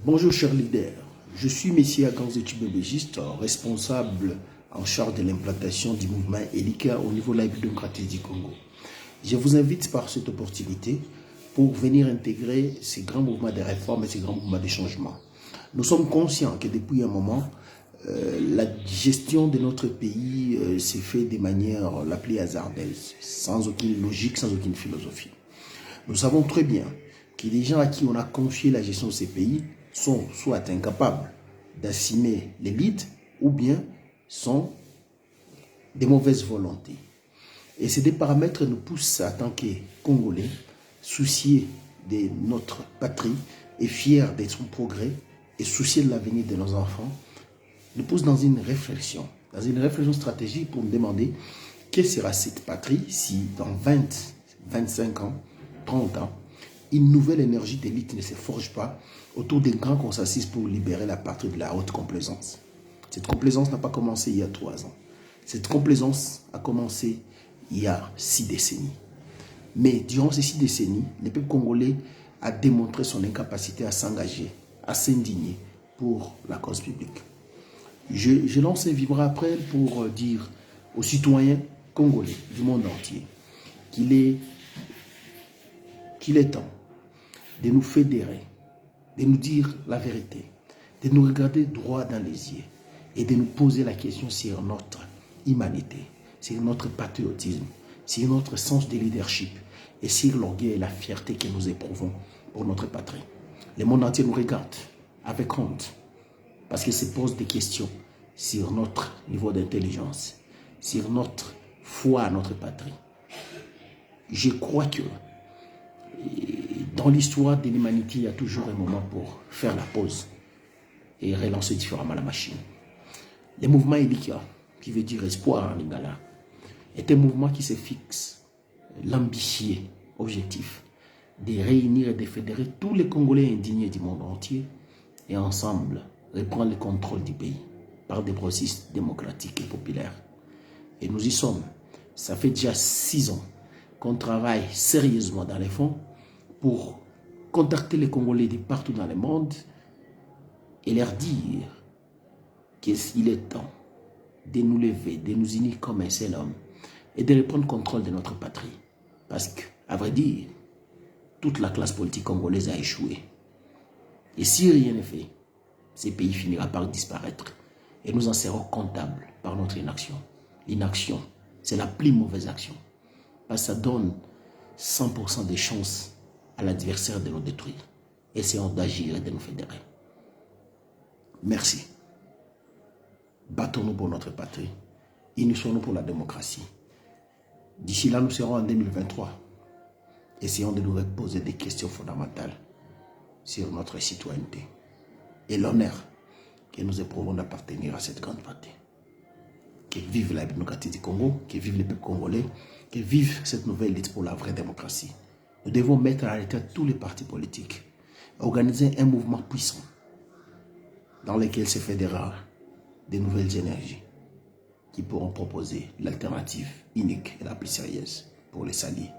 Bonjour chers leaders, je suis Messia Ganzetubébégiste, responsable en charge de l'implantation du mouvement ELICA au niveau de la République démocratique du Congo. Je vous invite par cette opportunité pour venir intégrer ces grands mouvements de réforme et ces grands mouvements de changement. Nous sommes conscients que depuis un moment, la gestion de notre pays s'est faite de manière la plus hasardeuse, sans aucune logique, sans aucune philosophie. Nous savons très bien que les gens à qui on a confié la gestion de ces pays sont soit incapables d'assumer les leads ou bien sont des mauvaises volontés. Et ces deux paramètres nous poussent en tant que Congolais, souciés de notre patrie et fiers de son progrès et souciés de l'avenir de nos enfants, nous poussent dans une réflexion stratégique pour nous demander quelle sera cette patrie si dans 20, 25 ans, 30 ans, une nouvelle énergie d'élite ne se forge pas autour d'un grand consensus pour libérer la patrie de la haute complaisance. Cette complaisance n'a pas commencé il y a 3 ans. Cette complaisance a commencé il y a 6 décennies. Mais durant ces 6 décennies, le peuple congolais a démontré son incapacité à s'engager, à s'indigner pour la cause publique. Je lance un vibrant appel pour dire aux citoyens congolais du monde entier qu'il est temps de nous fédérer, de nous dire la vérité, de nous regarder droit dans les yeux et de nous poser la question sur notre humanité, sur notre patriotisme, sur notre sens de leadership et sur l'orgueil et la fierté que nous éprouvons pour notre patrie. Le monde entier nous regarde avec honte parce qu'il se pose des questions sur notre niveau d'intelligence, sur notre foi à notre patrie. Je crois que dans l'histoire de l'humanité, il y a toujours un moment pour faire la pause et relancer différemment la machine. Le mouvement ELICA, qui veut dire espoir en lingala, est un mouvement qui se fixe l'ambitieux objectif de réunir et de fédérer tous les Congolais indignés du monde entier et ensemble reprendre le contrôle du pays par des processus démocratiques et populaires. Et nous y sommes. Ça fait déjà 6 ans qu'on travaille sérieusement dans les fonds pour contacter les Congolais de partout dans le monde et leur dire qu'il est temps de nous lever, de nous unir comme un seul homme et de reprendre contrôle de notre patrie. Parce qu'à vrai dire, toute la classe politique congolaise a échoué. Et si rien n'est fait, ce pays finira par disparaître et nous en serons comptables par notre inaction. L'inaction, c'est la plus mauvaise action parce que ça donne 100% des chances à l'adversaire de nous détruire. Essayons d'agir et de nous fédérer. Merci. Battons-nous pour notre patrie. Unissons-nous pour la démocratie. D'ici là, nous serons en 2023. Essayons de nous poser des questions fondamentales sur notre citoyenneté et l'honneur que nous éprouvons d'appartenir à cette grande patrie. Que vive la démocratie du Congo, que vive le peuple congolais, que vive cette nouvelle lutte pour la vraie démocratie. Nous devons mettre à la retraite tous les partis politiques, organiser un mouvement puissant dans lequel se fédérera de nouvelles énergies qui pourront proposer l'alternative unique et la plus sérieuse pour les salir